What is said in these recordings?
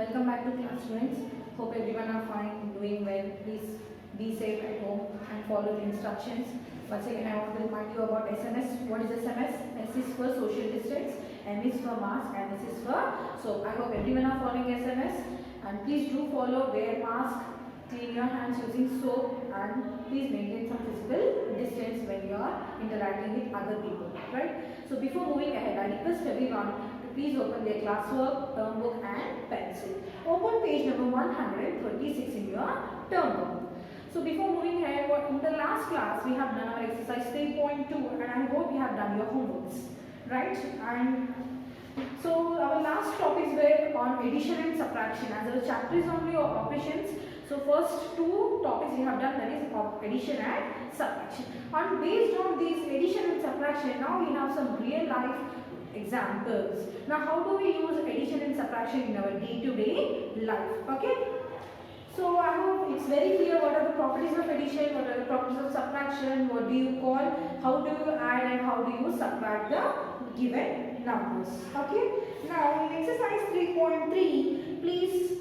Welcome back to class, students. Hope everyone are fine, doing well. Please be safe at home and follow the instructions. Once again, I want to remind you about SMS. What is SMS? S is for social distance, M is for mask, and S is for. So I hope everyone are following SMS. And please do follow, wear mask, clean your hands using soap, and please maintain some physical distance when you are interacting with other people. Right? So before moving ahead, I request everyone to please open their classwork, term book, and pencil. Open page number 136 in your term book. So before moving ahead, in the last class we have done our exercise 3.2, and I hope you have done your homeworks, right? And so our last topics were on addition and subtraction. As our chapter is only on operations, so first two topics we have done, that is addition and subtraction. And based on these addition and subtraction, now we have some real life examples. Now how do we use addition and subtraction in our day-to-day life? Okay. So I hope it's very clear what are the properties of addition, what are the properties of subtraction, what do you call, how do you add and how do you subtract the given numbers. Okay. Now in exercise 3.3, please,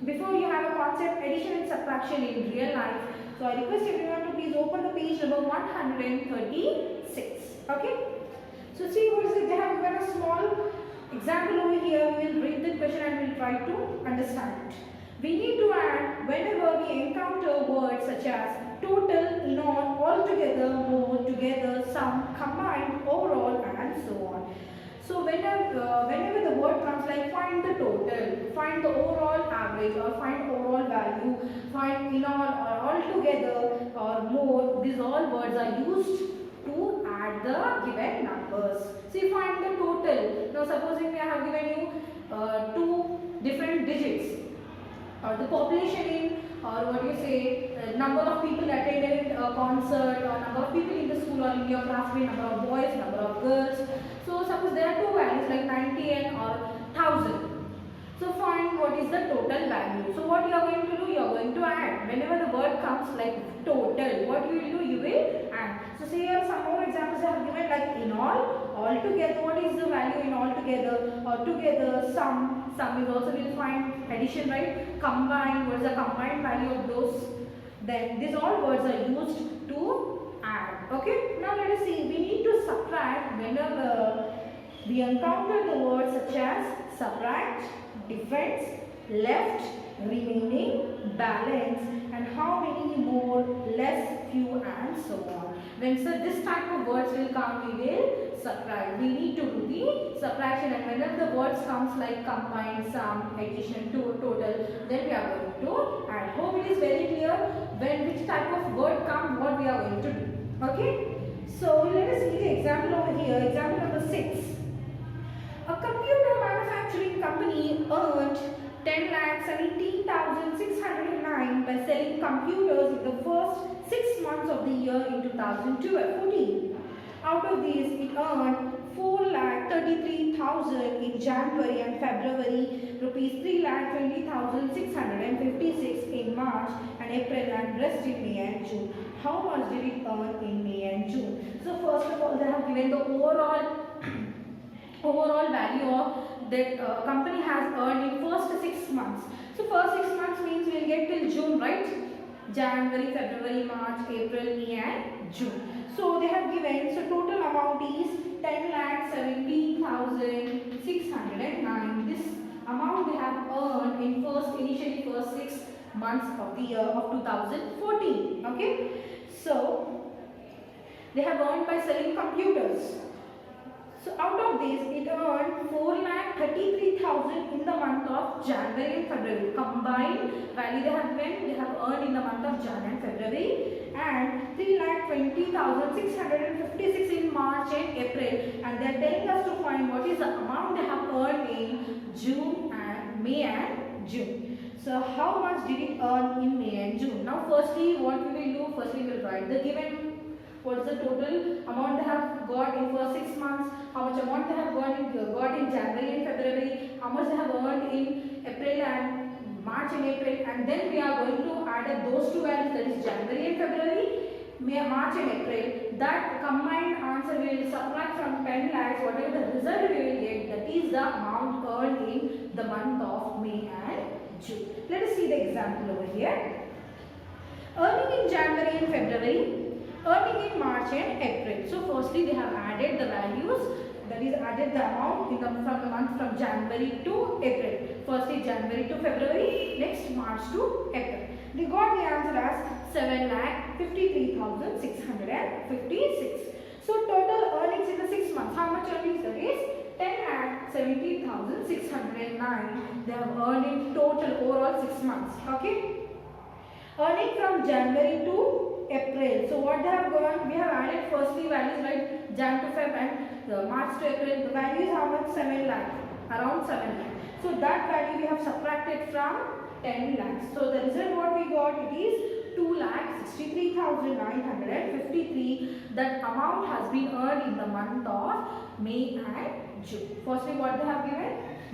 before you have a concept addition and subtraction in real life, so I request everyone to please open the page number 136. Okay. So see what is it, they have given a small example over here. We will read the question and we will try to understand it. We need to add whenever we encounter words such as total, in all, altogether, more, together, sum, combined, overall, and so on. So whenever the word comes like find the total, find the overall average, or find overall value, find in all or altogether or more, these all words are used to add the given numbers. See, find the total. Now supposing I have given you two different digits, or the population in, or what you say, number of people attended a concert, or number of people in the school or in your classroom, number of boys, number of girls. So suppose there are two values like 90 and or 1000. So find what is the total value. So what you are going to do, you are going to add. Whenever the word comes like total, what you will do, you will add. So see here some more examples I have given, like in all, altogether, what is the value in altogether, or together, sum is also will find addition, right? Combine, what is the combined value of those? Then these all words are used to add. Okay, now let us see, we need to subtract whenever we encounter the words such as subtract, difference, left, remaining, balance, and how many more, less, few, and so on. When this type of words will come, we will subtract. We need to do the subtraction, and whenever the words comes like combine, sum, addition, total, then we are going to add. Hope it is very clear when which type of word comes, what we are going to do. Okay. So let us see the example over here. Example number 6. A computer manufacturing company earned 10,17,609 by selling computers in the first 6 months of the year in 2014. Out of these, it earned 4,33,000 in January and February, rupees 3,20,656 in March and April, and rest in May and June. How much did it earn in May and June? So first of all, they have given the overall value of that company has earned in first 6 months. So first 6 months means we will get till June, right? January, February, March, April, May, and June. So they have given, so total amount is 10,17,609. This amount they have earned in initially first 6 months of the year of 2014. Okay. So they have earned by selling computers. So out of this, it earned 4,33,000 in the month of January and February. Combined value they have earned in the month of January and February, and 3,20,656 in March and April. And they are telling us to find what is the amount they have earned in June and May and June. So how much did it earn in May and June? Now firstly, what we will do? Firstly, we will write the given. What is the total amount they have got in first 6 months? How much amount they have got in January and February? How much they have earned in April and March and April? And then we are going to add up those two values, that is January and February, March and April. That combined answer we will subtract from 10 lakhs, whatever the result we will get, that is the amount earned in the month of May and June. Let us see the example over here. Earning in January and February, earning in March and April. So firstly they have added the values, that is added the amount in from the month from January to April. Firstly January to February, next March to April. They got the answer as 7,53,656. So total earnings in the 6 months, how much earnings that is? 10,17,609. They have earned in total overall 6 months. Okay. Earning from January to April. So what they have gone, we have added firstly values like Jan to Feb and March to April. The value is how much? 7 lakh, around 7 lakh. So that value we have subtracted from 10 lakhs. So the result what we got, it is 2,63,953. That amount has been earned in the month of May and June. Firstly what they have given?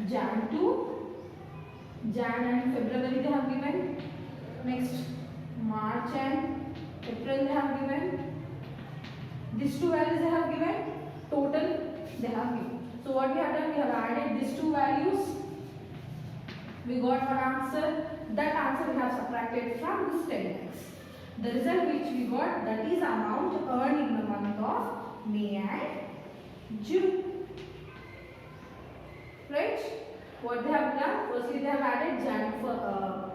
Jan and February they have given. Next March and April they have given. These two values they have given. Total they have given. So what we have done, we have added these two values. We got one answer. That answer we have subtracted from this 10 lakhs. The result which we got, that is amount earned in the month of May and June. Right? What they have done? Firstly they have added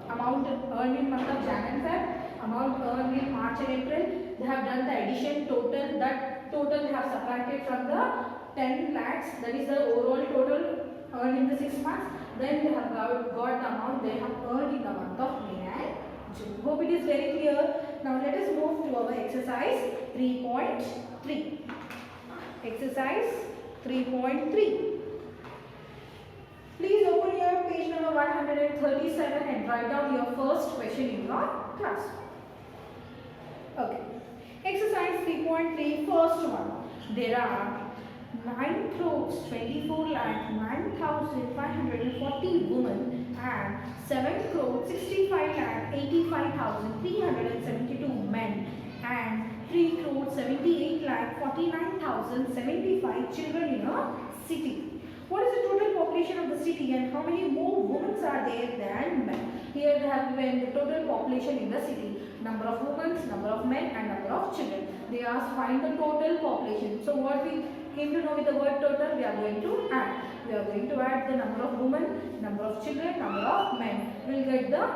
amount earned in month of Jan and Feb, amount earned in March and April. They have done the addition total. That total they have subtracted from the 10 lakhs. That is the overall total earned in the 6 months. Then they have got the amount they have earned in the month of May and June. Hope it is very clear. Now let us move to our exercise 3.3. Exercise 3.3. Please open your page number 137 and write down your first question in your class. Okay. Exercise 3.3, first one. There are 9,24,09,540 women and 7,65,85,372 men and 3,78,49,075 children in a city. What is the total population of the city and how many more women are there than men? Here they have given the total population in the city. Number of women, number of men and number of children. They ask find the total population. So what we came to know with the word total, we are going to add. We are going to add the number of women, number of children, number of men. We will get the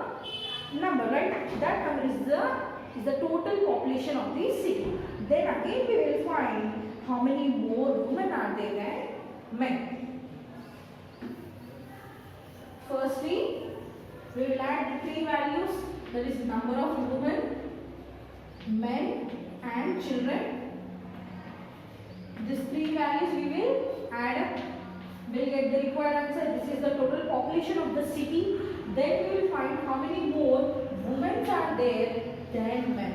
number, right? That number is the total population of the city. Then again we will find how many more women are there than men. Firstly, we will add the three values, that is number of women, men and children. These three values we will add up. We will get the required answer. This is the total population of the city. Then we will find how many more women are there than men.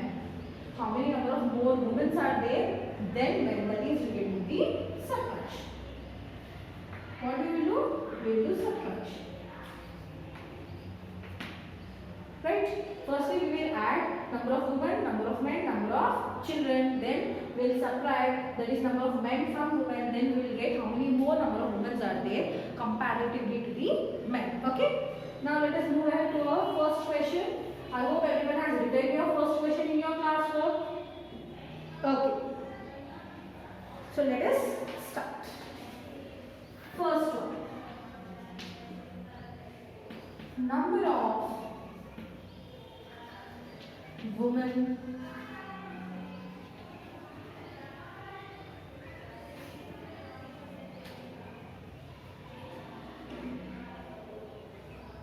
How many number of more women are there than men. That is, we will do the subtraction. What we will do? We will do subtraction. Right? Firstly, we will add number of women, number of men, number of children. Then we will subtract, that is number of men from women. Then we will get how many more number of women are there comparatively to the men. Okay? Now let us move ahead to our first question. I hope everyone has written your first question in your classwork. Okay. So let us start. First one. Number of women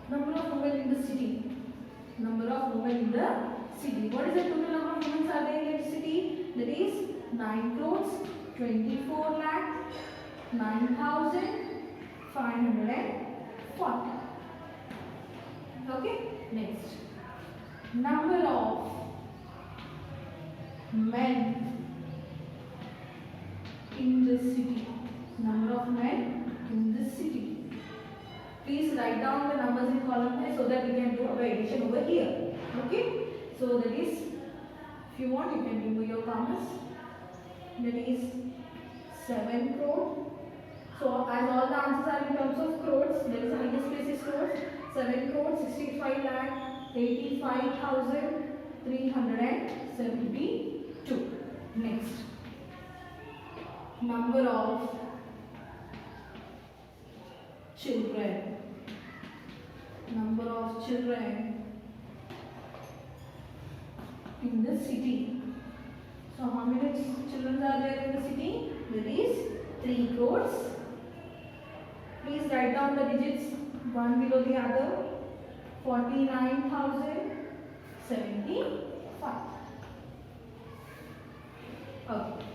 number of women in the city. Number of women in the city. What is the total number of women are there in the city? That is 9,24,09,540. Okay. Next. Number of men in the city. Number of men in the city. Please write down the numbers in column A so that we can do our addition over here. Okay. So that is, if you want, you can remove your commas. That is 7 crore. So as all the answers are in terms of crores, there is a highest place is crores. 7 crore 65 lakh 85,372. Next, number of children. Number of children in the city. So how many children are there in the city? There is 3 crores. Please write down the digits one below the other. 49,075. Okay.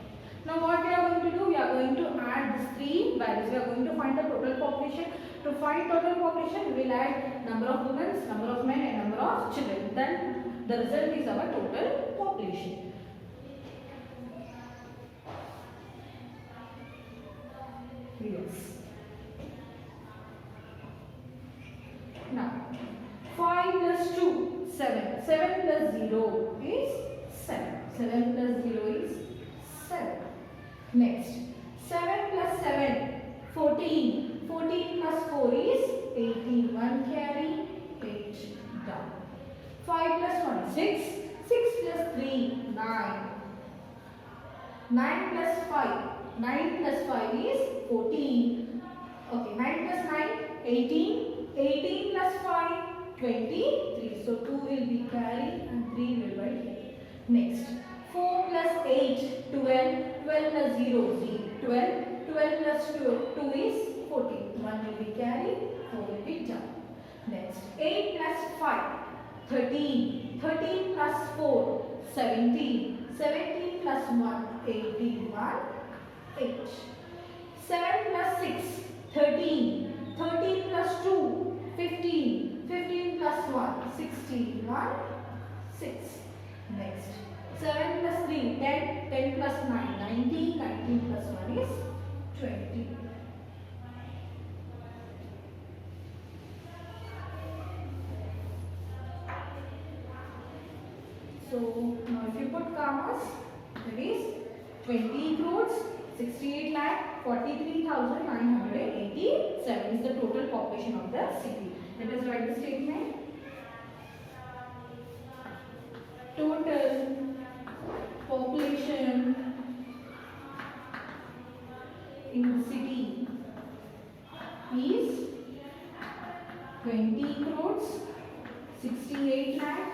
Now what we are going to do? We are going to add these 3 values. We are going to find the total population. To find total population, we will add number of women, number of men and number of children. Then the result is our total population. Yes. Now, 5 plus 2, 7. 7 plus 0 is 7. 7 plus 0 is 7. Next, 7 plus 7, 14. 14 plus 4 is 18. 1 carry, 8 down. 5 plus 1, 6. 6 plus 3, 9. 9 plus 5. 9 plus 5 is 14. Okay, 9 plus 9, 18. 18 plus 5, 23. So 2 will be carried and 3 will be here. Next, 4 plus 8, 12. 12 plus 0, 12. 12 plus 2 is 14. 1 will be carried, 4 will be down. Next, 8 plus 5, 13. 13 plus 4, 17. 17 plus 1, 18. 1, 8. 7 plus 6, 13. 13 plus 2, 15. 15 plus 1, 16. 1, 6. Next, 7 plus 3, 10. 10 plus 9, 19. 19 plus 1 is 20. So now if you put commas, that is 20 crores 68 lakh 43,987 is the total population of the city. Let us write the statement. Total population in the city is 20 crores 68 lakh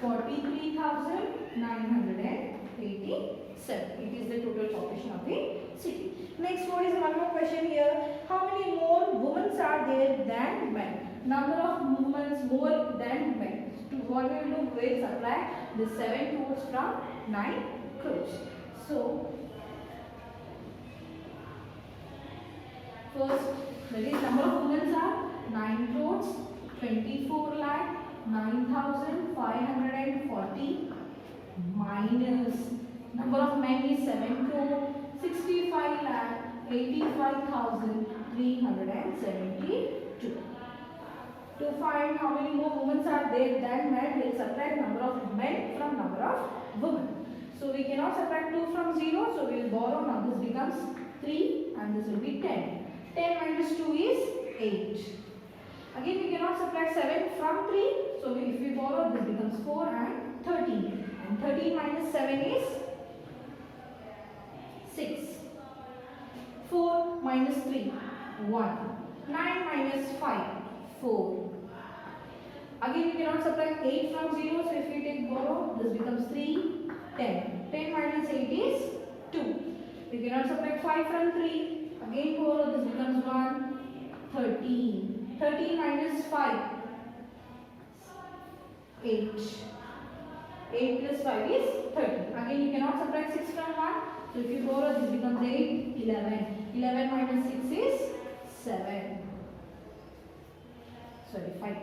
43,987. It is the total population of the city. Next, what is one more question here? How many more women are there than men? Number of women more than men. So what we will do? We will subtract the 7 crores from 9 crores. So first, that is number of women are 9 crores 24 lakh 9,540 minus number of men is 7 crore 65 lakh 85,372. To find how many more women are there than men, we will subtract number of men from number of women. So we cannot subtract 2 from 0, so we will borrow. Now this becomes 3 and this will be 10. 10 minus 2 is 8. Again we cannot subtract 7 from 3, so if we borrow, this becomes 4 and 13. And 13 minus 7 is 6. 4 minus 3, 1. 9 minus 5, 4. Again we cannot subtract 8 from 0, so if we take borrow, this becomes 3, 10. 10 minus 8 is 2. We cannot subtract 5 from 3. Again borrow, this becomes 1, 13. 13 minus 5, 8. 8 plus 5 is 30. Again you cannot subtract 6 from 1. So if you borrow, this becomes 8, 11. 11 minus 6 is 7. Sorry, 5.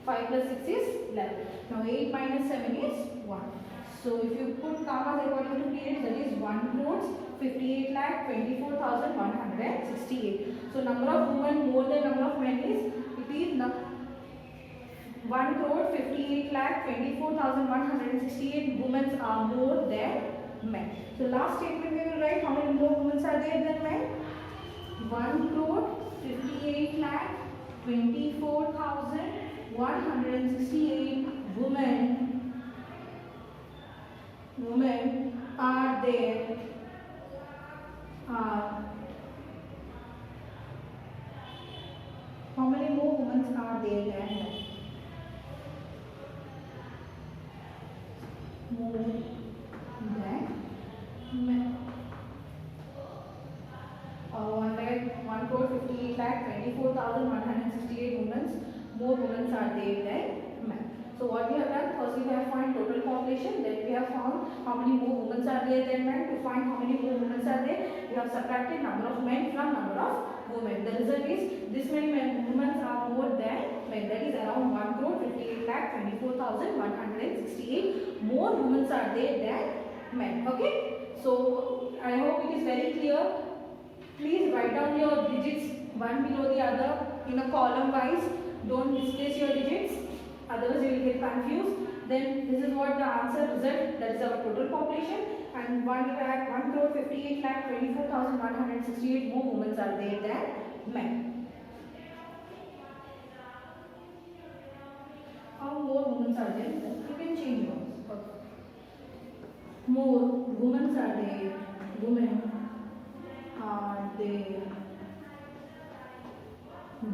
5 plus 6 is 11. Now 8 minus 7 is 1. So if you put commas according to periods, that is 1 crore 58 lakh 24,168. So number of women more than number of men is, it is 1 crore 58 lakh 24,168 women are more than men. So last statement we will write. are there than men? 1,58,24,168 women are there. How many more women are there than men? More than men. 1,58,24,168 women. More women are there than men. So what we have done, first we have found total population, then we have found how many more women are there than men. To find how many more women are there, we have subtracted number of men from number of women. The result is this many women are more than men, that is around 1,58,24,168 more women are there than men. Okay, so I hope it is very clear. Please write down your digits one below the other in a column wise. Don't displace your digits, otherwise you will get confused. Then this is what the answer result, that is our total population, and 1,58,24,168 more women are there than men. How more women are there? You can change yours. Okay. More women are there. Women are there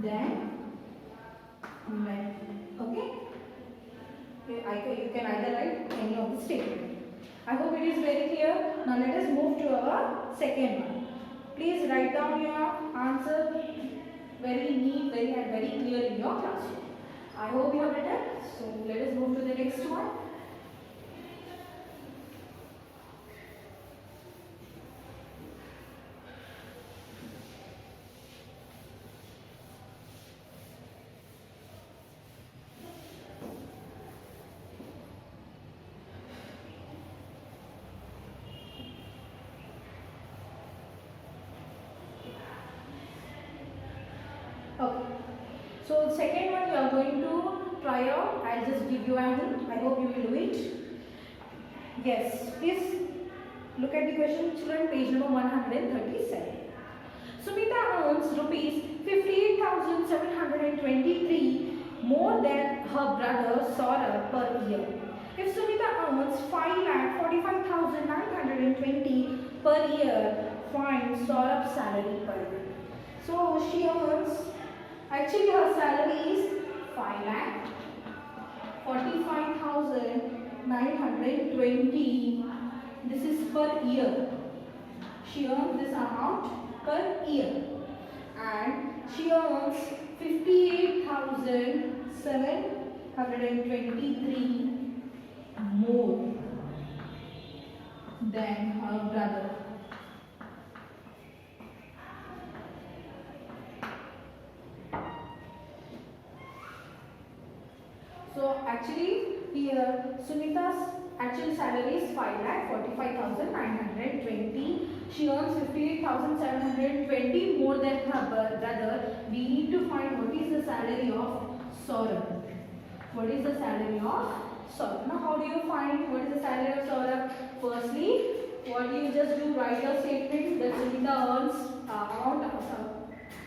than men. Okay? You can either write any of the statement. I hope it is very clear. Now let us move to our second one. Please write down your answer very neat, very clear in your classroom. I hope you have written. So let us move to the next one. Okay. So second one you are going to try out. I'll just give you a hint. I hope you will do it. Yes. Please look at the question, children, page number 137. Sumita earns rupees 58,723 more than her brother Saurabh per year. If Sumita earns 5,45,920 per year, find Saurabh's salary per year. So she earns, actually her salary is 5,45,920. This is per year. She earns this amount per year, and she earns 58,723 more than her brother. So actually here Sumita's actual salary is 5,45,920. She earns 58,720 more than her brother. We need to find what is the salary of Saurabh. What is the salary of Saurabh? Now how do you find what is the salary of Saurabh? Firstly, what you just do, write your statement that Sumita earns amount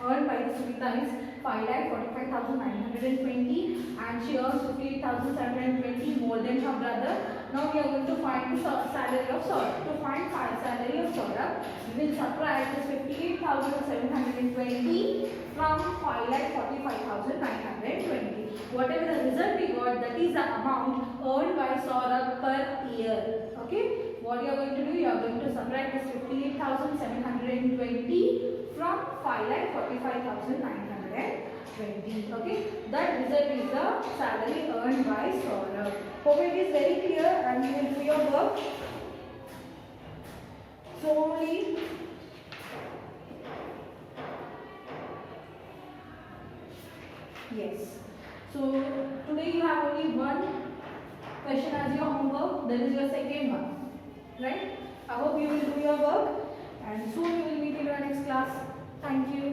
earned by Sumita is 5,45,920 and she earns 58,720 more than her brother. Now we are going to find the salary of Saurabh. To find salary of Saurabh, we will subtract this 58,720 from 5,45,920. Whatever the result we got, that is the amount earned by Saurabh per year. Okay? What you are going to do? You are going to subtract this 58,720 from 5,45,920. Okay? That result is the salary earned by Saurabh. Hope it is very clear and you will do your work. So only yes. So today you have only one question as your homework. That is your second one. Right? I hope you will do your work and soon we will meet in our next class. Thank you.